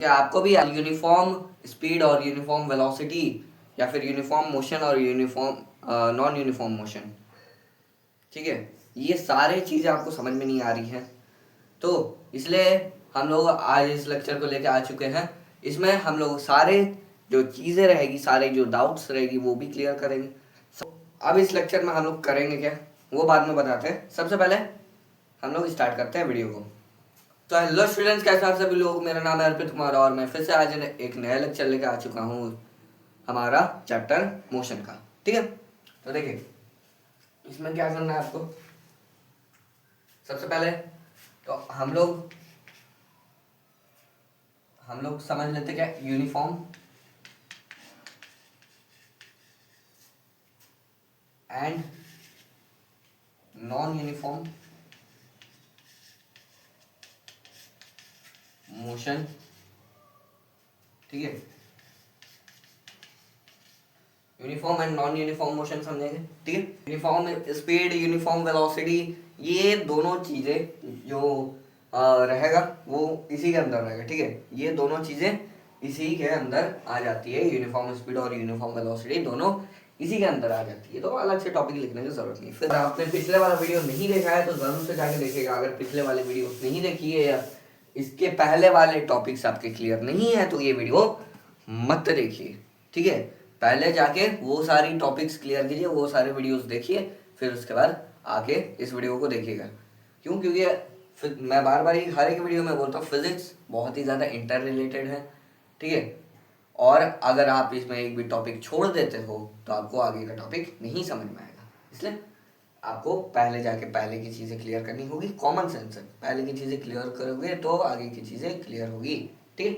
क्या आपको भी यूनिफॉर्म स्पीड और यूनिफॉर्म वेलोसिटी या फिर यूनिफॉर्म मोशन और यूनिफॉर्म नॉन यूनिफॉर्म मोशन, ठीक है, ये सारे चीज़ें आपको समझ में नहीं आ रही हैं, तो इसलिए हम लोग आज इस लेक्चर को लेकर आ चुके हैं। इसमें हम लोग सारे जो चीज़ें रहेगी, सारे जो डाउट्स रहेगी वो भी क्लियर करेंगे। अब इस लेक्चर में हम लोग करेंगे क्या, वो बाद में बताते हैं। सबसे पहले हम लोग स्टार्ट करते हैं वीडियो को। तो हेलो स्टूडेंट्स, कैसे आप सभी लोग। मेरा नाम है अर्पित कुमार और मैं फिर से आज एक नया लेक्चर लेकर आ चुका हूँ हमारा चैप्टर मोशन का, ठीक है। तो देखिए इसमें क्या करना है आपको। सबसे पहले तो हम लोग समझ लेते क्या uniform and non uniform motion, ठीक है। Uniform and non uniform motion समझेंगे, ठीक है। यूनिफॉर्म स्पीड, यूनिफॉर्म वेलोसिटी, ये दोनों चीज़ें जो रहेगा वो इसी के अंदर रहेगा, ठीक है। ये दोनों चीज़ें इसी के अंदर आ जाती है। यूनिफॉर्म स्पीड और यूनिफॉर्म वेलोसिटी दोनों इसी के अंदर आ जाती है, तो अलग से टॉपिक लिखने की जरूरत नहीं। फिर आपने पिछले वाला वीडियो नहीं देखा है तो जरूर से जाके देखिएगा। अगर पिछले वाले वीडियो नहीं देखी है या इसके पहले वाले टॉपिक्स आपके क्लियर नहीं है तो ये वीडियो मत देखिए, ठीक है। पहले जाके वो सारी टॉपिक्स क्लियर कीजिए, वो सारे वीडियोस देखिए, फिर उसके बाद आके इस वीडियो को देखिएगा। क्यों? क्योंकि मैं बार बार हर एक वीडियो में बोलता हूँ फिजिक्स बहुत ही ज़्यादा इंटर रिलेटेड है, ठीक है। और अगर आप इसमें एक भी टॉपिक छोड़ देते हो तो आपको आगे का टॉपिक नहीं समझ में आएगा। इसलिए आपको पहले जाके पहले की चीज़ें क्लियर करनी होगी। कॉमन सेंस है, पहले की चीज़ें क्लियर करोगे तो आगे की चीज़ें क्लियर होगी, ठीक है।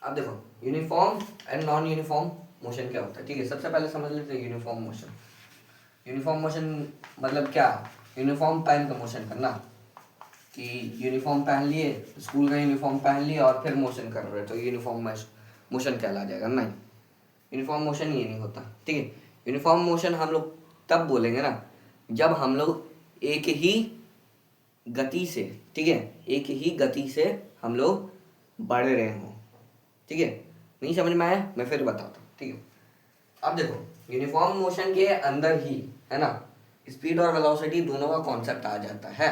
अब देखो uniform and non uniform motion क्या होता है, ठीक है। सबसे पहले समझ लेते हैं यूनिफॉर्म मोशन। यूनिफॉर्म मोशन मतलब क्या? यूनिफॉर्म पहन का मोशन करना, कि यूनिफॉर्म पहन लिए, स्कूल का यूनिफॉर्म पहन लिया और फिर मोशन कर रहे तो यूनिफॉर्म मोशन कहला जाएगा? नहीं, यूनिफॉर्म मोशन ये नहीं होता, ठीक है। यूनिफॉर्म मोशन हम लोग तब बोलेंगे ना जब हम लोग एक ही गति से, ठीक है, एक ही गति से हम लोग बढ़ रहे हों, ठीक है। नहीं समझ में आया? मैं फिर बताता हूँ, ठीक है। अब देखो यूनिफॉर्म मोशन के अंदर ही है ना स्पीड और वेलोसिटी दोनों का कॉन्सेप्ट आ जाता है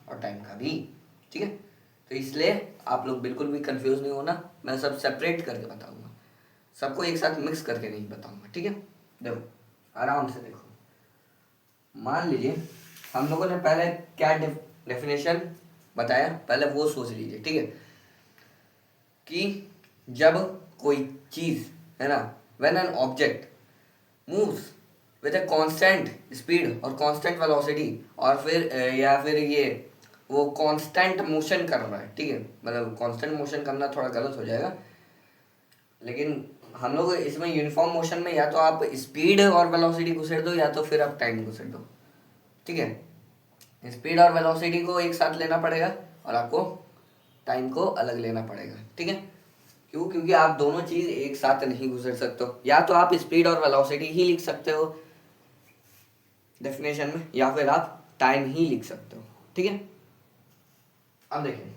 और टाइम का भी, ठीक है। तो इसलिए आप लोग बिल्कुल भी कंफ्यूज नहीं होना, मैं सब सेपरेट करके बताऊंगा, सबको एक साथ मिक्स करके नहीं बताऊंगा, ठीक है। देखो आराम से देखो, मान लीजिए हम लोगों ने पहले क्या डेफिनेशन बताया, पहले वो सोच लीजिए, ठीक है। कि जब कोई चीज़ है ना, when an object moves with a constant speed और कांस्टेंट वेलोसिटी, और फिर या फिर ये वो कांस्टेंट मोशन कर रहा है, ठीक है। मतलब कांस्टेंट मोशन करना थोड़ा गलत हो जाएगा, लेकिन हम लोग इसमें यूनिफॉर्म मोशन में या तो आप स्पीड और वेलोसिटी घुसेड़ दो या तो फिर आप टाइम घुसेड़ दो, ठीक है। स्पीड और वेलोसिटी को एक साथ लेना पड़ेगा और आपको टाइम को अलग लेना पड़ेगा, ठीक है। क्यों? क्योंकि आप दोनों चीज एक साथ नहीं घुसेड़ सकते हो। या तो आप स्पीड और वेलोसिटी ही लिख सकते हो डेफिनेशन में, या फिर आप टाइम ही लिख सकते हो, ठीक है। अब देखिए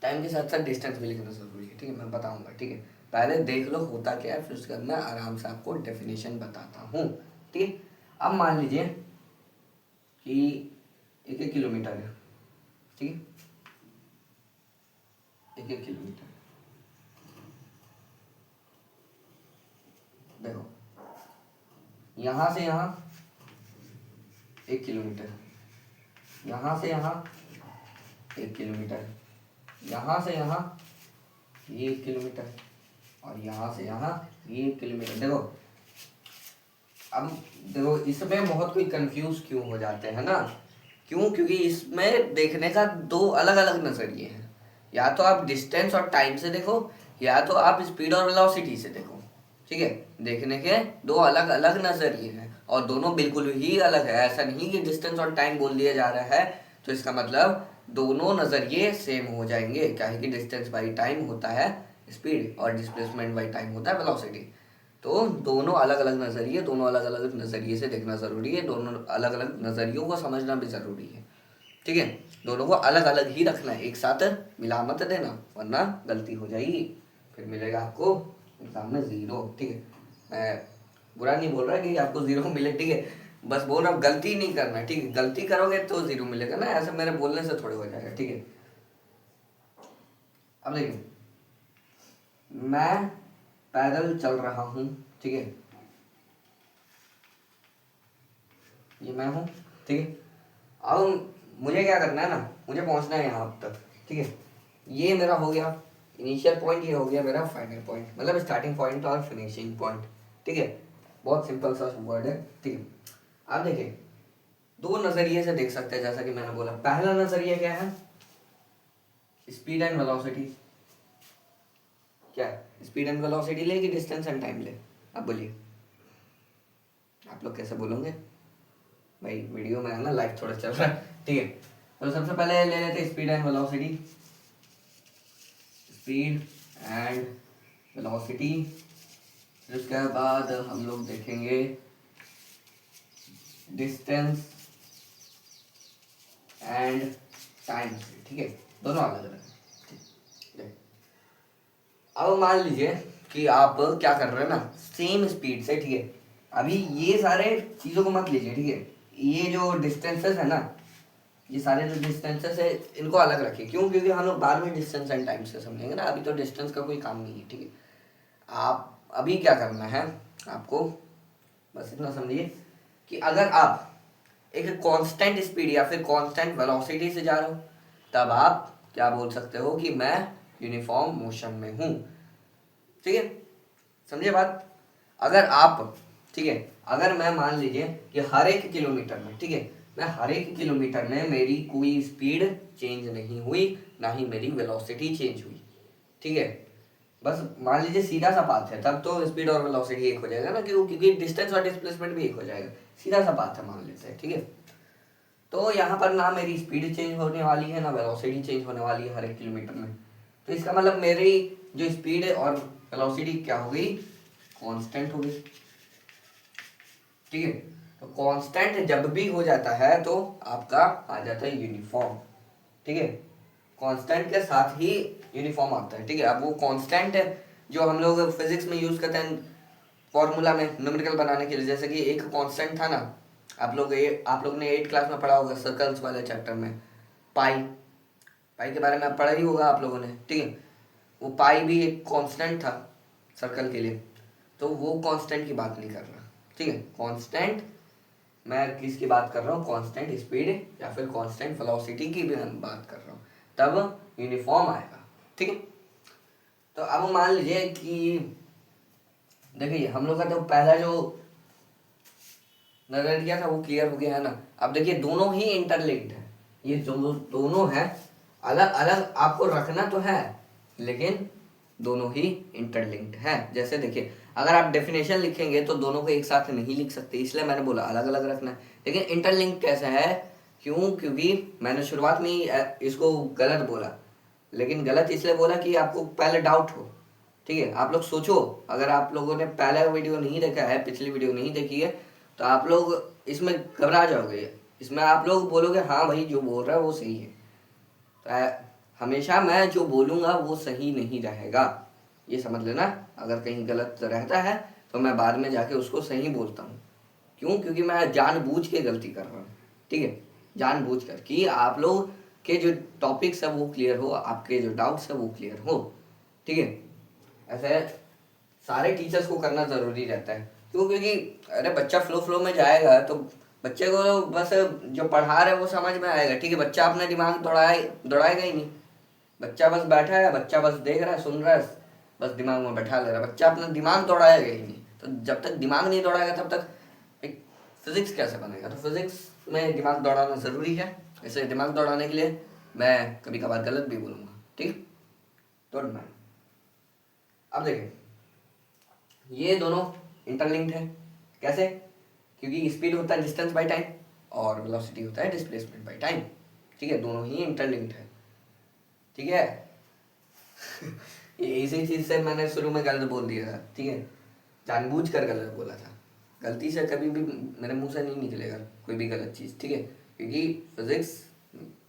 टाइम के साथ साथ डिस्टेंस भी लिखना जरूरी है, ठीक है, मैं बताऊंगा, ठीक है। पहले देख लो होता क्या है, फिर उसके बाद मैं आराम से आपको डेफिनेशन बताता हूँ, ठीक है। अब मान लीजिए कि 1-1 किलोमीटर है, ठीक है, 1-1 किलोमीटर। देखो यहाँ से यहाँ 1 किलोमीटर, यहाँ से यहाँ 1 किलोमीटर, यहाँ से यहाँ 1 किलोमीटर, और यहाँ से यहाँ 1 किलोमीटर। देखो अब देखो इसमें बहुत कोई कंफ्यूज क्यों हो जाते हैं ना। क्यों? क्योंकि इसमें देखने का दो अलग अलग नजरिए हैं। या तो आप डिस्टेंस और टाइम से देखो, या तो आप स्पीड और वेलोसिटी से देखो, ठीक है। देखने के दो अलग अलग नजरिए हैं और दोनों बिल्कुल ही अलग है। ऐसा नहीं कि डिस्टेंस और टाइम बोल दिया जा रहा है तो इसका मतलब दोनों नजरिए सेम हो जाएंगे। क्या है कि डिस्टेंस बाई टाइम होता है स्पीड और डिस्प्लेसमेंट बाई टाइम होता है वेलोसिटी। तो दोनों अलग अलग नजरिए, दोनों अलग अलग नजरिए से देखना जरूरी है, दोनों अलग अलग नजरियों को समझना भी जरूरी है, ठीक है। दोनों को अलग अलग ही रखना है, एक साथ मिला मत देना वरना गलती हो जाएगी, फिर मिलेगा आपको एग्जाम में 0। ठीक है, मैं बुरा नहीं बोल रहा कि आपको 0 मिले, ठीक है, बस बोल रहा हूँ गलती नहीं करना, ठीक है, गलती करोगे तो 0 मिलेगा ना, ऐसा मेरे बोलने से थोड़े हो जाएगा। ठीक है, अब देखिए मैं पैदल चल रहा हूँ, ठीक है, ये मैं हूँ, ठीक है, अब मुझे क्या करना है ना, मुझे पहुंचना है यहाँ तक, ठीक है, ये मेरा हो गया इनिशियल पॉइंट, ये हो गया मेरा फाइनल पॉइंट, मतलब स्टार्टिंग पॉइंट और फिनिशिंग पॉइंट। ठीक है, बहुत सिंपल सा वर्ड है। ठीक है, आप देखिए दो नजरिए से देख सकते हैं, जैसा कि मैंने बोला, पहला नजरिया क्या है, स्पीड एंड वेलोसिटी। क्या स्पीड एंड वेलोसिटी ले कि डिस्टेंस एंड टाइम ले, आप बोलिए, आप लोग कैसे बोलोगे भाई, वीडियो में है ना, लाइव थोड़ा चल रहा है। ठीक है, तो सबसे पहले ले लेते हैं speed and velocity, speed and velocity, फिर उसके बाद हम लोग देखेंगे डिस्टेंस एंड टाइम। ठीक है, दोनों अलग अलग है। अब मान लीजिए कि आप क्या कर रहे हैं ना, सेम स्पीड से, ठीक है, अभी ये सारे चीज़ों को मत लीजिए, ठीक है, ये जो डिस्टेंसेस है ना, ये सारे जो डिस्टेंसेस है इनको अलग रखिए, क्यों, क्योंकि हम लोग बाद में डिस्टेंस एंड टाइम से समझेंगे ना, अभी तो डिस्टेंस का कोई काम नहीं है। ठीक है, आप अभी क्या करना है आपको, बस इतना समझिए कि अगर आप एक कांस्टेंट स्पीड या फिर कांस्टेंट वेलोसिटी से जा रहे हो, तब आप क्या बोल सकते हो कि मैं यूनिफॉर्म मोशन में हूँ। ठीक है, समझिए बात, अगर आप, ठीक है, अगर मैं मान लीजिए कि हर एक किलोमीटर में, ठीक है, मैं हर एक किलोमीटर में मेरी कोई स्पीड चेंज नहीं हुई, ना ही मेरी वेलोसिटी चेंज हुई, ठीक है, बस मान लीजिए सीधा सा पाथ है, तब तो स्पीड और वेलोसिटी एक हो जाएगा ना, क्योंकि डिस्टेंस और डिस्प्लेसमेंट भी एक हो जाएगा, सीधा सा पाथ है मान लेते हैं। ठीक है, तो यहाँ पर ना मेरी स्पीड चेंज होने वाली है, ना वेलोसिटी चेंज होने वाली है हर एक किलोमीटर में, तो इसका मतलब मेरी जो स्पीड है और वेलोसिटी क्या हो गई, कांस्टेंट हो गई। ठीक है, तो कांस्टेंट जब भी हो जाता है तो आपका आ जाता है यूनिफॉर्म। ठीक है, कांस्टेंट के साथ ही यूनिफॉर्म आता है। ठीक है, अब वो कांस्टेंट जो हम लोग फिजिक्स में यूज करते हैं फॉर्मूला में न्यूमेरिकल बनाने के लिए, जैसे कि एक कांस्टेंट था ना, आप लोग ने 8 क्लास में पढ़ा होगा सर्कल्स वाले चैप्टर में, पाई, पाई के बारे में पढ़ा ही होगा आप लोगों ने। ठीक है, वो पाई भी एक कांस्टेंट था सर्कल के लिए, तो वो कांस्टेंट की बात नहीं कर रहा। ठीक है, कांस्टेंट मैं किसकी बात कर रहा हूँ, कांस्टेंट स्पीड या फिर कांस्टेंट वेलोसिटी की भी मैं बात कर रहा हूँ, तब यूनिफॉर्म आएगा। ठीक है, तो अब मान लीजिए कि देखिए हम लोग का जो पहला जो नजरिया था वो क्लियर हो गया है ना, अब देखिए दोनों ही इंटरलिंक्ड है, ये जो दोनों है अलग अलग आपको रखना तो है, लेकिन दोनों ही इंटरलिंक्ड है। जैसे देखिए अगर आप डेफिनेशन लिखेंगे तो दोनों को एक साथ नहीं लिख सकते, इसलिए मैंने बोला अलग अलग रखना है। लेकिन इंटरलिंक्ड कैसे है, क्यों, क्योंकि मैंने शुरुआत में ही इसको गलत बोला, लेकिन गलत इसलिए बोला कि आपको पहले डाउट हो। ठीक है, आप लोग सोचो, अगर आप लोगों ने पहला वीडियो नहीं देखा है, पिछली वीडियो नहीं देखी है, तो आप लोग इसमें घबरा जाओगे, इसमें आप लोग बोलोगे हाँ भाई जो बोल रहा है वो सही है, तो हमेशा मैं जो बोलूँगा वो सही नहीं रहेगा, ये समझ लेना। अगर कहीं गलत रहता है तो मैं बाद में जाके उसको सही बोलता हूँ, क्यों, क्योंकि मैं जानबूझ के गलती कर रहा हूँ। ठीक है, जानबूझ कर, कि आप लोग के जो टॉपिक्स है वो क्लियर हो, आपके जो डाउट्स है वो क्लियर हो। ठीक है, ऐसे सारे टीचर्स को करना ज़रूरी रहता है, क्यों, क्योंकि अरे बच्चा फ्लो फ्लो में जाएगा तो बच्चे को बस जो पढ़ा रहे वो समझ में आएगा। ठीक है, बच्चा अपने दिमाग दौड़ाएगा ही नहीं, बच्चा बस बैठा है, बच्चा बस देख रहा है, सुन रहा है, बस दिमाग में बैठा ले रहा है, बच्चा अपना दिमाग दौड़ाएगा ही नहीं। तो जब तक दिमाग नहीं दौड़ाएगा तब तक एक फिजिक्स कैसे बनेगा, तो फिजिक्स में दिमाग दौड़ाना ज़रूरी है। ऐसे दिमाग दौड़ाने के लिए मैं कभी कभार गलत भी बोलूँगा, ठीक, डोंट माइंड। अब देखिए ये दोनों इंटरलिंक्ड है, कैसे, क्योंकि स्पीड होता है डिस्टेंस बाय टाइम और वेलोसिटी होता है डिस्प्लेसमेंट बाय टाइम। ठीक है, दोनों ही इंटरलिंक्ड है। ठीक है ये इसी चीज़ से मैंने शुरू में गलत बोल दिया था। ठीक है, जानबूझ कर गलत बोला था, गलती से कभी भी मेरे मुंह से नहीं निकलेगा कोई भी गलत चीज़। ठीक है, क्योंकि फिजिक्स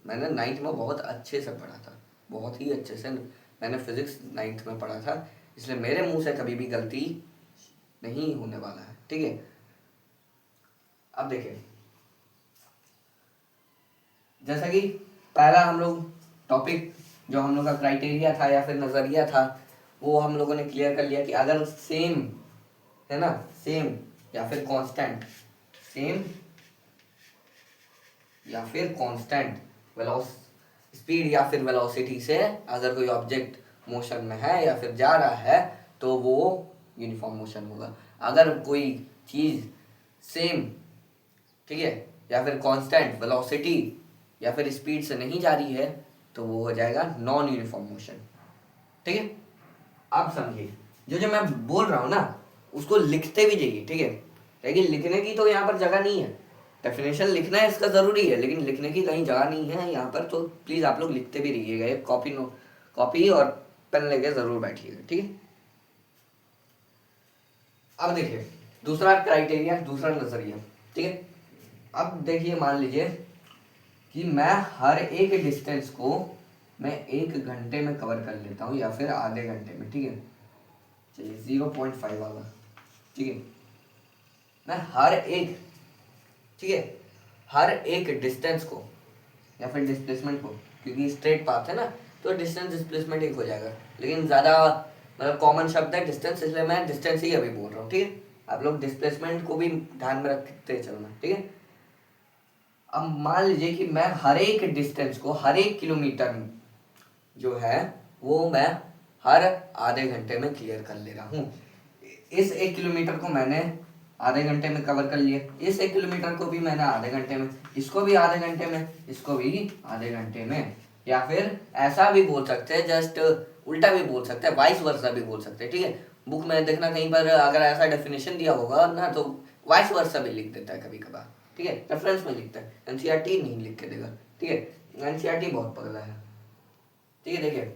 मैंने 9th में बहुत अच्छे से पढ़ा था, बहुत ही अच्छे से मैंने फिजिक्स 9th में पढ़ा था, इसलिए मेरे मुंह से कभी भी गलती नहीं होने वाला है, ठीक है। अब देखिए, जैसा कि पहला हम लोग टॉपिक जो हम लोग का क्राइटेरिया था या फिर नज़रिया था, वो हम लोगों ने क्लियर कर लिया कि अगर सेम है ना, सेम या फिर कांस्टेंट, सेम या फिर कांस्टेंट स्पीड या फिर वेलोसिटी से अगर कोई ऑब्जेक्ट मोशन में है या फिर जा रहा है तो वो यूनिफॉर्म मोशन होगा। अगर कोई चीज़ सेम, ठीक है, या फिर कांस्टेंट वेलोसिटी या फिर स्पीड से नहीं जा रही है तो वो हो जाएगा नॉन यूनिफॉर्म मोशन, ठीक है। आप समझिए, जो जो मैं बोल रहा हूँ ना उसको लिखते भी जाइए, ठीक है, लेकिन लिखने की तो यहाँ पर जगह नहीं है। डेफिनेशन लिखना है इसका ज़रूरी है, लेकिन लिखने की कहीं जगह नहीं है यहाँ पर, तो प्लीज़ आप लोग लिखते भी रहिएगा, एक कॉपी और पेन लेके ज़रूर बैठिएगा, ठीक है। अब देखिए दूसरा क्राइटेरिया, दूसरा नज़रिया, ठीक है। अब देखिए, मान लीजिए कि मैं हर एक डिस्टेंस को मैं 1 घंटे में कवर कर लेता हूँ या फिर आधे घंटे में, ठीक है। चलिए 0.5 वाला, ठीक है, मैं हर एक, ठीक है, हर एक डिस्टेंस को या फिर डिस्प्लेसमेंट को, क्योंकि स्ट्रेट पाथ है ना तो डिस्टेंस डिस्प्लेसमेंट एक हो जाएगा, लेकिन ज़्यादा मतलब कॉमन शब्द है डिस्टेंस, इसलिए मैं डिस्टेंस ही अभी बोल रहा हूँ, ठीक है। आप लोग डिस्प्लेसमेंट को भी ध्यान में रखते चलना, ठीक है। अब मान लीजिए कि मैं हर एक डिस्टेंस को, हर एक किलोमीटर जो है वो मैं हर आधे घंटे में क्लियर कर ले रहा हूँ। इस 1 किलोमीटर को मैंने आधे घंटे में कवर कर लिया, इस 1 किलोमीटर को भी मैंने आधे घंटे में, इसको भी आधे घंटे में, इसको भी आधे घंटे में, या फिर ऐसा भी बोल सकते हैं, जस्ट उल्टा भी बोल सकते हैं, वाइस वर्सा भी बोल सकते हैं, ठीक है। बुक में देखना कहीं पर अगर ऐसा डेफिनेशन दिया होगा ना तो वाइस वर्सा भी लिख देता है कभी कभार, ठीक है, रेफरेंस में लिखता है, एनसीईआरटी नहीं लिख के देगा, ठीक है, एनसीईआरटी बहुत पगला है, ठीक है। देखिए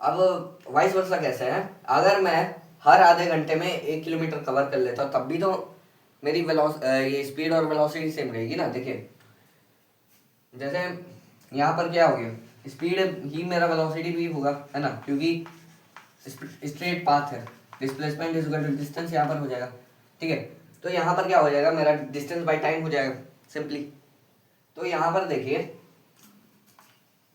अब वाइस वर्सा कैसे है, अगर मैं हर आधे घंटे में 1 किलोमीटर कवर कर लेता हूँ तब भी तो मेरी ये स्पीड और वेलोसिटी सेम रहेगी ना। देखिए जैसे यहाँ पर क्या हो गया, स्पीड ही मेरा वेलोसिटी भी होगा, है ना, क्योंकि स्ट्रेट पाथ है, displacement is equal to distance यहाँ पर हो जाएगा, ठीक है। तो यहाँ पर क्या हो जाएगा, मेरा डिस्टेंस बाय टाइम हो जाएगा सिंपली। तो यहाँ पर देखिए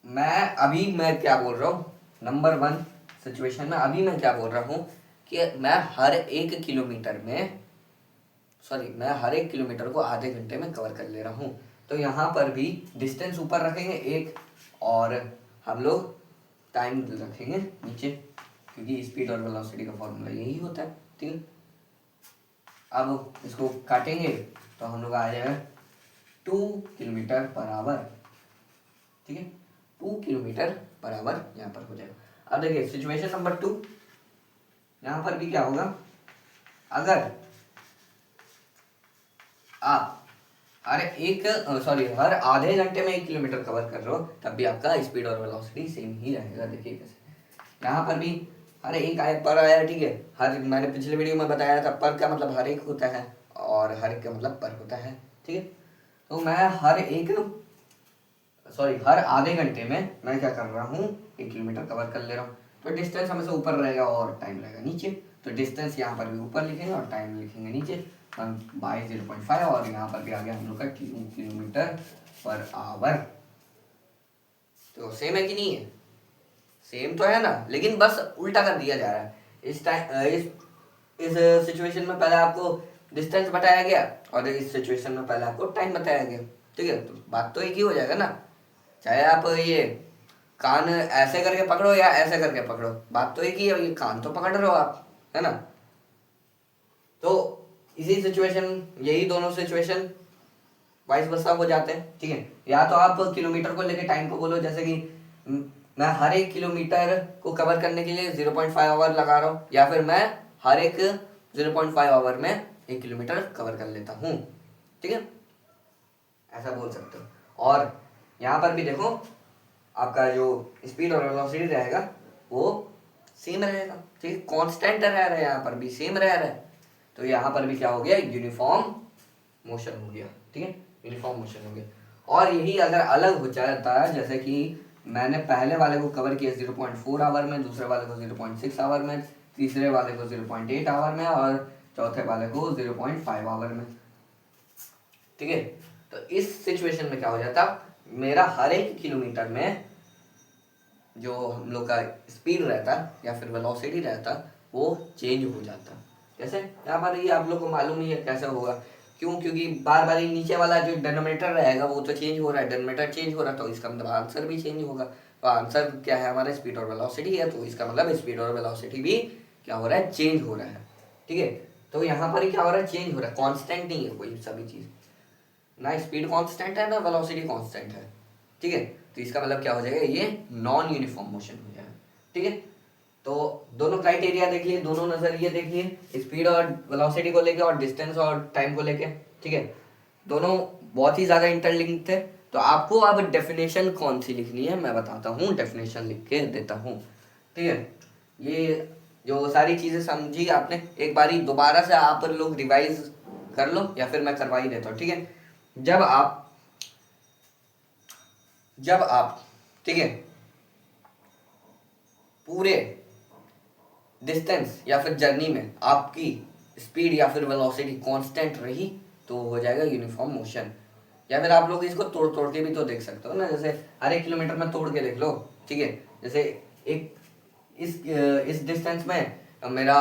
मैं क्या बोल रहा हूँ, नंबर 1 सिचुएशन में अभी मैं क्या बोल रहा हूँ कि मैं हर एक किलोमीटर को आधे घंटे में कवर कर ले रहा हूँ। तो यहाँ पर भी डिस्टेंस ऊपर रखेंगे 1 और हम लोग टाइम रखेंगे नीचे, क्योंकि स्पीड और वेलोसिटी का फॉर्मूला यही होता है, ठीक है। अब इसको काटेंगे तो हम लोग आ जाएगा 2 किलोमीटर पर आवर, ठीक है, 2 किलोमीटर पर आवर यहाँ पर हो जाएगा। अब देखिए सिचुएशन नंबर 2, यहाँ पर भी क्या होगा, अगर आप हर आधे घंटे में 1 किलोमीटर कवर कर रहे हो तब भी आपका स्पीड और वेलोसिटी सेम ही रहेगा। देखिए कैसे, यहाँ पर भी हर एक आया पर आया, ठीक है, हर मैंने पिछले वीडियो में बताया था पर का मतलब हर एक होता है और हर एक का मतलब पर होता है, ठीक है। तो मैं हर आधे घंटे में मैं क्या कर रहा हूँ, 1 किलोमीटर कवर कर ले रहा हूँ। तो डिस्टेंस हमेशा ऊपर रहेगा और टाइम रहेगा नीचे, तो डिस्टेंस यहाँ पर भी ऊपर लिखेंगे और टाइम लिखेंगे नीचे 1/0.5, और यहाँ पर भी आ गया हम लोग का 2 किलोमीटर पर आवर। तो सेम है कि नहीं है, सेम तो है ना, लेकिन बस उल्टा कर दिया जा रहा है। इस सिचुएशन में पहले आपको डिस्टेंस बताया गया और इस सिचुएशन में पहले आपको टाइम बताया गया, ठीक है। तो बात तो एक ही हो जाएगा ना, चाहे आप ये कान ऐसे करके पकड़ो या ऐसे करके पकड़ो, बात तो एक ही है, ये कान तो पकड़ रहे हो आप, है ना। तो इसी सिचुएशन, यही दोनों सिचुएशन वाइस वर्सा हो जाते हैं, ठीक है। या तो आप किलोमीटर को लेके टाइम को बोलो, जैसे कि मैं हर एक किलोमीटर को कवर करने के लिए 0.5 आवर लगा रहा हूँ, या फिर मैं हर एक 0.5 आवर में 1 किलोमीटर कवर कर लेता हूँ, ठीक है, ऐसा बोल सकते हो। और यहाँ पर भी देखो आपका जो स्पीड और वेलोसिटी रहेगा वो सेम रहेगा, ठीक है, कांस्टेंट रह रहा है, यहाँ पर भी सेम रह रहा है। तो यहाँ पर भी क्या हो गया, यूनिफॉर्म मोशन हो गया, ठीक है, यूनिफॉर्म मोशन हो गया। और यही अगर अलग हो जाता है, जैसे कि मैंने पहले वाले को कवर किया 0.4 आवर में, दूसरे वाले को 0.6 आवर में, तीसरे वाले को 0.8 आवर में और चौथे वाले को 0.5 आवर में, ठीक है। तो इस सिचुएशन में क्या हो जाता, मेरा हर एक किलोमीटर में जो हम लोग का स्पीड रहता या फिर वेलोसिटी रहता वो चेंज हो जाता। कैसे, यहाँ पर ये आप लोग को मालूम ही है कैसे होगा, क्यों, क्योंकि बार बार नीचे वाला जो डिनोमिनेटर रहेगा वो तो चेंज हो रहा है, डिनोमिनेटर चेंज हो रहा है, तो इसका मतलब आंसर भी चेंज होगा। तो आंसर क्या है हमारा, स्पीड और वेलोसिटी है, तो इसका मतलब स्पीड और वेलोसिटी भी क्या हो रहा है, चेंज हो रहा है, ठीक है। तो यहाँ पर ही क्या हो रहा है, चेंज हो रहा है, कांस्टेंट नहीं है कोई सभी चीज, ना स्पीड कांस्टेंट है ना वेलोसिटी कांस्टेंट है, ठीक है। तो इसका मतलब क्या हो जाएगा, ये नॉन यूनिफॉर्म मोशन हो जाएगा, ठीक है। तो दोनों क्राइटेरिया देख लिए, दोनों नजरिए देख लिए, स्पीड और वेलोसिटी को लेके और डिस्टेंस और टाइम को लेके, ठीक है। दोनों बहुत ही ज्यादा इंटरलिंक्ड थे। तो आपको अब डेफिनेशन कौन सी लिखनी है मैं बताता हूँ, डेफिनेशन लिख के देता हूँ, ठीक है। ये जो सारी चीजें समझी आपने, एक बारी दोबारा से आप लोग रिवाइज कर लो या फिर मैं करवा ही देता हूँ, ठीक है। जब आप ठीक है पूरे डिस्टेंस या फिर जर्नी में आपकी स्पीड या फिर वेलोसिटी कांस्टेंट रही तो हो जाएगा यूनिफॉर्म मोशन। या फिर आप लोग इसको तोड़ तोड़ के भी तो देख सकते हो ना, जैसे हर एक किलोमीटर में तोड़ के देख लो, ठीक है। जैसे एक इस डिस्टेंस में मेरा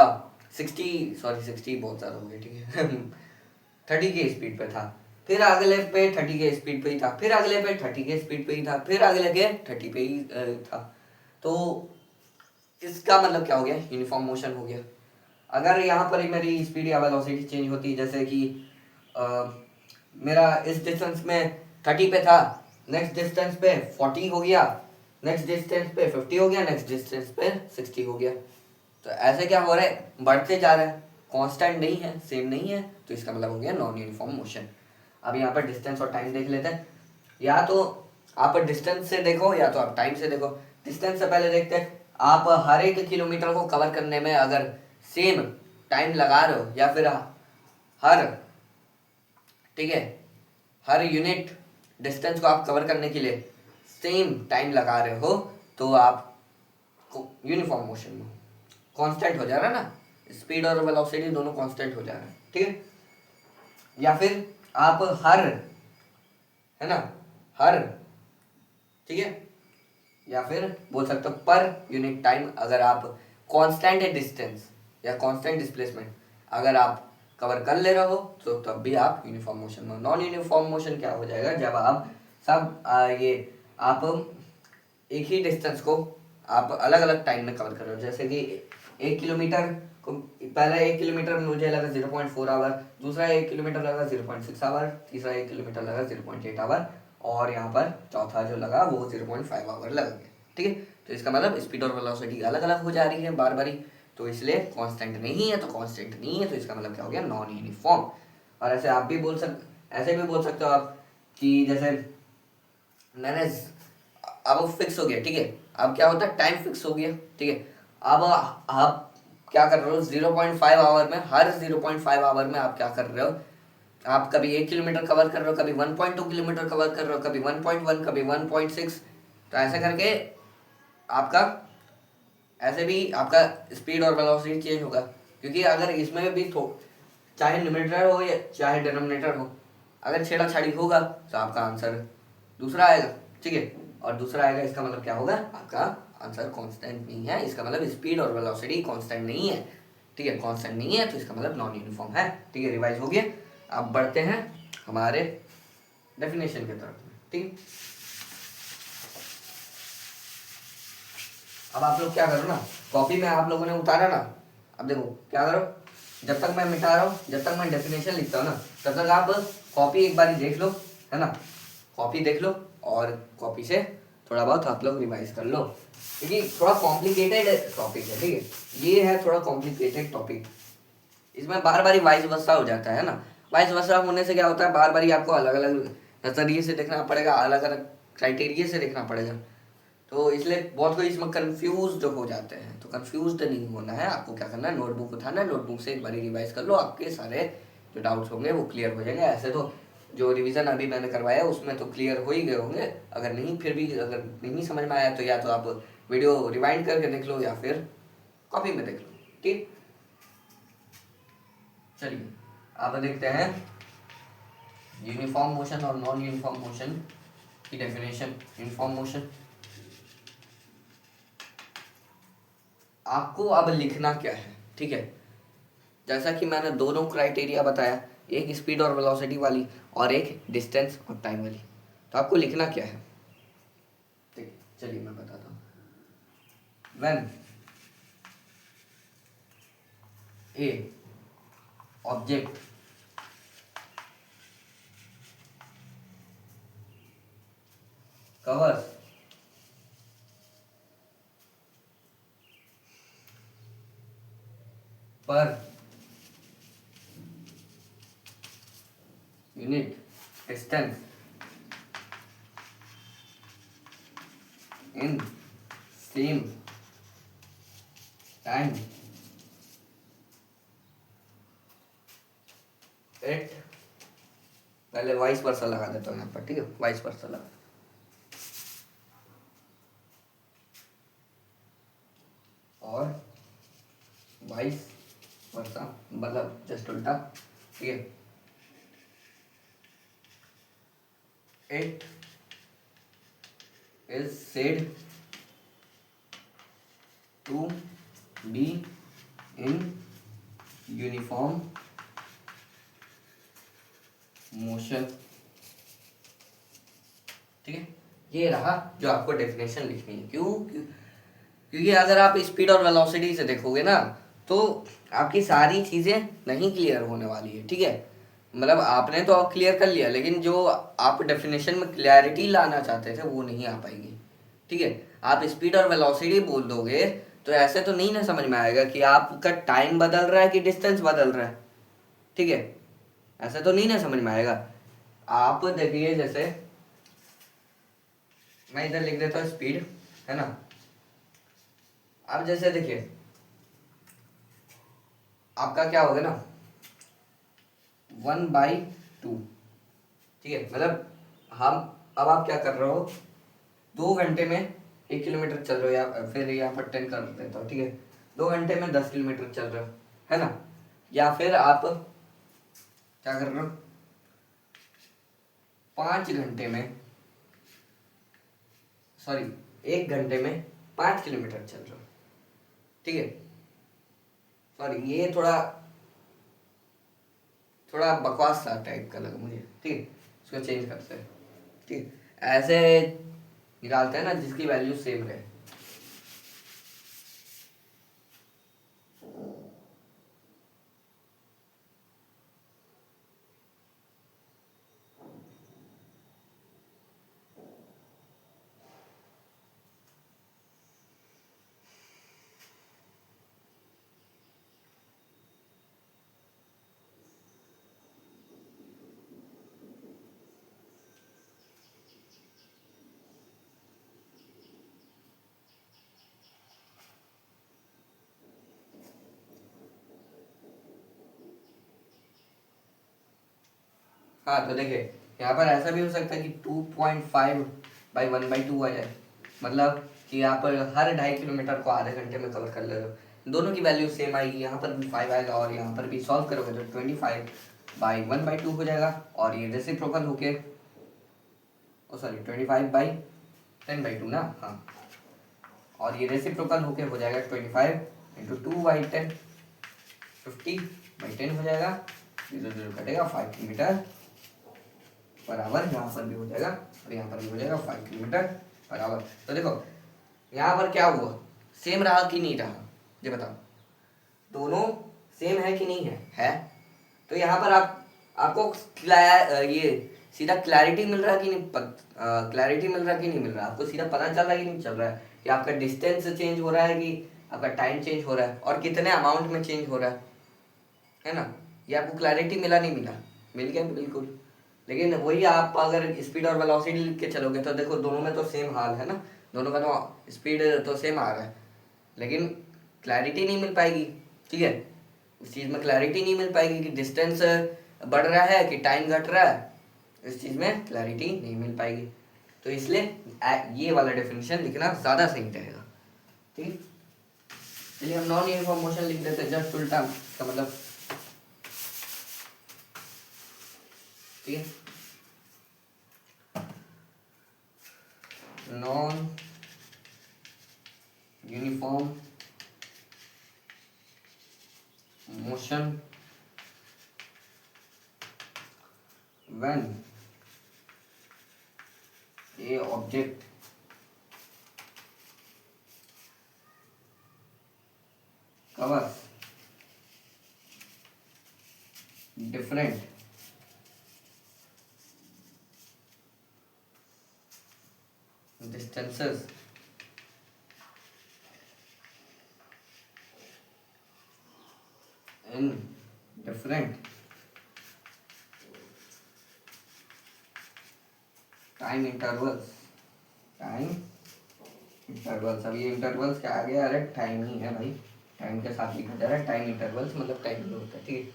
60 बहुत ज़्यादा हो गया, ठीक है 30 के स्पीड पे था, फिर अगले पे 30 के स्पीड पे ही था, फिर अगले पे 30 के स्पीड पे ही था, फिर अगले के 30 पे ही था। तो इसका मतलब क्या हो गया, यूनिफॉर्म मोशन हो गया। अगर यहाँ पर मेरी स्पीड या वेलोसिटी चेंज होती, जैसे कि मेरा इस डिस्टेंस में 30 पे था, नेक्स्ट डिस्टेंस पे 40 हो गया, नेक्स्ट डिस्टेंस पे 50 हो गया, नेक्स्ट डिस्टेंस पे 60 हो गया, तो ऐसे क्या हो रहा है, बढ़ते जा रहा है, कांस्टेंट नहीं है, सेम नहीं है, तो इसका मतलब हो गया नॉन यूनिफॉर्म मोशन। अब यहाँ पर डिस्टेंस और टाइम देख लेते हैं, या तो आप डिस्टेंस से देखो या तो आप टाइम से देखो। डिस्टेंस से पहले देखते हैं, आप हर एक किलोमीटर को कवर करने में अगर सेम टाइम लगा रहे हो या फिर हर ठीक है हर यूनिट डिस्टेंस को आप कवर करने के लिए सेम टाइम लगा रहे हो तो आप यूनिफॉर्म मोशन में कांस्टेंट हो जा रहा है ना, स्पीड और वेलोसिटी दोनों कांस्टेंट हो जा रहा है, ठीक है। या फिर आप हर है ना हर ठीक है या फिर बोल सकते हो पर यूनिट टाइम, अगर आप कांस्टेंट डिस्टेंस या कांस्टेंट डिस्प्लेसमेंट अगर आप कवर कर ले रहे हो तो तब भी आप यूनिफॉर्म मोशन में। नॉन यूनिफॉर्म मोशन क्या हो जाएगा, जब आप सब आप एक ही डिस्टेंस को आप अलग अलग टाइम में कवर कर रहे हो। जैसे कि 1 किलोमीटर को, पहला 1 किलोमीटर मुझे लगा 0.4 आवर, दूसरा 1 किलोमीटर लगा 0.6 आवर, तीसरा 1 किलोमीटर लगा 0.8 आवर और यहाँ पर चौथा जो लगा वो 0.5 आवर लगा गया, ठीक है। तो इसका मतलब स्पीड और वेलोसिटी अलग अलग हो जा रही है बार बारी, तो इसलिए कांस्टेंट नहीं है, तो कांस्टेंट नहीं है तो इसका मतलब क्या हो गया, नॉन यूनिफॉर्म। और ऐसे भी बोल सकते हो आप कि जैसे मैंने अब फिक्स हो गया, ठीक है। अब क्या होता है, टाइम फिक्स हो गया, ठीक है। अब आप क्या कर रहे हो, 0.5 आवर में, हर 0.5 आवर में आप क्या कर रहे हो, आप कभी 1 किलोमीटर कवर कर रहे हो, कभी 1.2 किलोमीटर कवर कर रहे हो, कभी 1.1, कभी 1.6, तो ऐसे करके आपका ऐसे भी आपका स्पीड और वेलोसिटी चेंज होगा। क्योंकि अगर इसमें भी चाहे न्यूमरेटर हो या चाहे डिनोमिनेटर हो, अगर छेड़ाछाड़ी होगा तो आपका आंसर दूसरा आएगा, ठीक है। और दूसरा आएगा, इसका मतलब क्या होगा, आपका आंसर कांस्टेंट नहीं है, इसका मतलब स्पीड और वेलोसिटी कांस्टेंट नहीं है, ठीक है। कांस्टेंट नहीं है तो इसका मतलब नॉन यूनिफॉर्म है, ठीक है। रिवाइज हो गया। अब बढ़ते हैं हमारे डेफिनेशन की तरफ, ठीक है। अब आप लोग क्या करो ना, कॉपी में आप लोगों ने उतारा ना, अब देखो क्या करो, जब तक मैं मिटा रहा हूँ, जब तक मैं डेफिनेशन लिखता हूँ ना, तब तक आप कॉपी एक बार देख लो, है ना, कॉपी देख लो और कॉपी से थोड़ा बहुत आप लोग रिवाइज कर लो, क्योंकि थोड़ा कॉम्प्लिकेटेड टॉपिक है, ठीक है। ये है थोड़ा कॉम्प्लिकेटेड टॉपिक, इसमें बार बार वाइस वर्सा हो जाता है ना। वाइस वर्सा होने से क्या होता है, बार बार आपको अलग अलग नजरिए से देखना पड़ेगा, अलग अलग क्राइटेरिया से देखना पड़ेगा, तो इसलिए बहुत कोई इसमें कंफ्यूज हो जाते हैं। तो कंफ्यूज नहीं होना है, आपको क्या करना है, नोटबुक उठाना है, नोटबुक से एक बार रिवाइज कर लो, आपके सारे जो डाउट्स होंगे वो क्लियर हो जाएंगे। ऐसे तो जो रिवीजन अभी मैंने करवाया उसमें तो क्लियर हो ही गए होंगे। अगर नहीं, फिर भी अगर नहीं समझ में आया तो या तो आप वीडियो रिवाइंड करके देख लो या फिर कॉपी में देख लो, ठीक। चलिए अब देखते हैं यूनिफॉर्म मोशन और नॉन यूनिफॉर्म मोशन की डेफिनेशन। यूनिफॉर्म मोशन आपको अब लिखना क्या है, ठीक है। जैसा कि मैंने दोनों क्राइटेरिया बताया, एक स्पीड और वेलोसिटी वाली और एक डिस्टेंस और टाइम वाली, तो आपको लिखना क्या है, ठीक। चलिए मैं बताता हूँ। When A object covers per unit distance in same time it, पहले वाइस वर्सा लगा देता हूँ यहाँ पर, ठीक है। वाइस वर्सा लगा, और वाइस वर्सा मतलब जस्ट उल्टा, ठीक है। It is said to be in uniform motion, ठीक है। ये रहा जो आपको डेफिनेशन लिखनी है। क्योंकि अगर आप स्पीड और वेलोसिटी से देखोगे ना तो आपकी सारी चीजें नहीं क्लियर होने वाली है, ठीक है। मतलब आपने तो क्लियर कर लिया, लेकिन जो आप डेफिनेशन में क्लैरिटी लाना चाहते थे वो नहीं आ पाएगी, ठीक है। आप स्पीड और वेलोसिटी बोल दोगे तो ऐसे तो नहीं ना समझ में आएगा कि आपका टाइम बदल रहा है कि डिस्टेंस बदल रहा है, ठीक है। ऐसा तो नहीं ना समझ में आएगा। आप देखिए, जैसे मैं इधर लिख देता हूँ स्पीड, है ना। अब जैसे देखिए आपका क्या होगा ना, 1/2, ठीक है। मतलब हम, अब आप क्या कर रहे हो, 2 घंटे में 1 किलोमीटर चल रहे हो, या फिर यहाँ पर 10 कर देता हूँ, ठीक है। 2 घंटे में 10 किलोमीटर चल रहे हो, है ना। या फिर आप क्या कर रहे हो, 5 घंटे में, सॉरी 1 घंटे में 5 किलोमीटर चल रहे हो, ठीक है। सॉरी ये थोड़ा थोड़ा बकवास सा टाइप का लगा मुझे, ठीक है। इसको चेंज करते हैं, ठीक है। ऐसे निकालते हैं ना जिसकी वैल्यू सेम रहे। हाँ तो देखिए यहाँ पर ऐसा भी हो सकता है कि 2.5/1/2 आ जाए, मतलब कि यहाँ पर हर 2.5 किलोमीटर को आधे घंटे में कवर कर ले रहे हो, दोनों की वैल्यू सेम आएगी। यहाँ पर भी 5 आएगा और यहाँ पर भी सॉल्व करोगे तो 25/1/2 हो जाएगा, और ये रेसिप्रोकल होके, ओ सॉरी 25/10/2 ना, हाँ। और ये रेसिप्रोकल होके हो जाएगा 25 × 2/10, 50/10 हो जाएगा, 0 कटेगा, 5 किलोमीटर बराबर। यहाँ पर भी हो जाएगा और यहाँ पर भी हो जाएगा 5 किलोमीटर बराबर। तो देखो यहाँ पर क्या हुआ, सेम रहा कि नहीं रहा, ये बताओ। दोनों सेम है कि नहीं है। तो यहाँ पर आपको ये सीधा क्लैरिटी मिल रहा है कि नहीं, क्लैरिटी मिल रहा है कि नहीं मिल रहा है, आपको सीधा पता चल रहा है कि नहीं चल रहा है कि आपका डिस्टेंस चेंज हो रहा है कि आपका टाइम चेंज हो रहा है और कितने अमाउंट में चेंज हो रहा है ना। ये आपको क्लैरिटी मिला नहीं मिला, मिल गया बिल्कुल। लेकिन वही आप अगर स्पीड और वेलोसिटी लिख के चलोगे तो देखो दोनों में तो सेम हाल है ना, दोनों का तो स्पीड तो सेम आ रहा है, लेकिन क्लैरिटी नहीं मिल पाएगी, ठीक है। उस चीज़ में क्लैरिटी नहीं मिल पाएगी कि डिस्टेंस बढ़ रहा है कि टाइम घट रहा है, इस चीज़ में क्लैरिटी नहीं मिल पाएगी। तो इसलिए ये वाला डेफिनेशन लिखना ज़्यादा सही रहेगा। ठीक है, चलिए हम नॉन यूनिफॉर्म मोशन लिख देते हैं, जस्ट उल्टा का मतलब। ठीक है, non uniform motion when a object covers different distances in different time intervals. Time intervals, अब ये इंटरवल्स क्या आ गया, अरे टाइम ही है भाई, टाइम के साथ लिखा जा रहा है। टाइम इंटरवल्स मतलब टाइम जो होता है। ठीक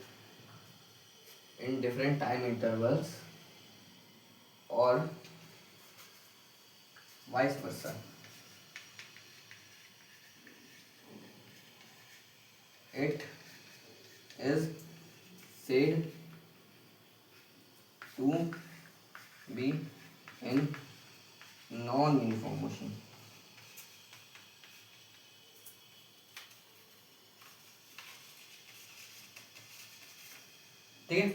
है, इन डिफरेंट टाइम इंटरवल्स और vice versa. It is said to be in non-uniform motion। ठीक है,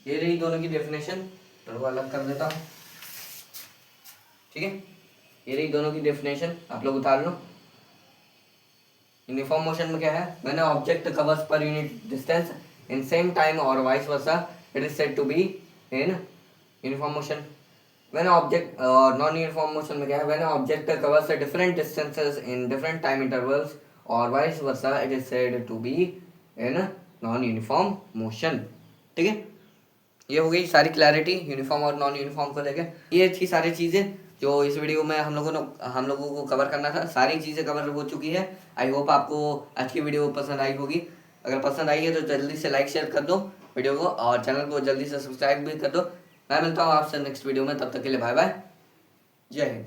ये रही दोनों की डेफिनेशन, दोनों अलग कर देता हूँ। ठीक है, ये रही दोनों की डेफिनेशन, आप लोग उतार लो। यूनिफॉर्म मोशन में क्या है, when a object covers per unit distance in same time और vice versa it is said to be in uniform motion. When object, non uniform motion में क्या है, when object covers different distances in different time intervals और vice versa it is said to be in non uniform motion. ठीक है, ये हो गई सारी क्लैरिटी यूनिफॉर्म और नॉन यूनिफॉर्म को लेके। ये थी सारी चीज़ें जो इस वीडियो में हम लोगों को कवर करना था। सारी चीज़ें कवर हो चुकी है। आई होप आपको आज की वीडियो पसंद आई होगी। अगर पसंद आई है तो जल्दी से लाइक शेयर कर दो वीडियो को, और चैनल को जल्दी से सब्सक्राइब भी कर दो। मैं मिलता हूँ आपसे नेक्स्ट वीडियो में, तब तक के लिए बाय बाय, जय हिंद।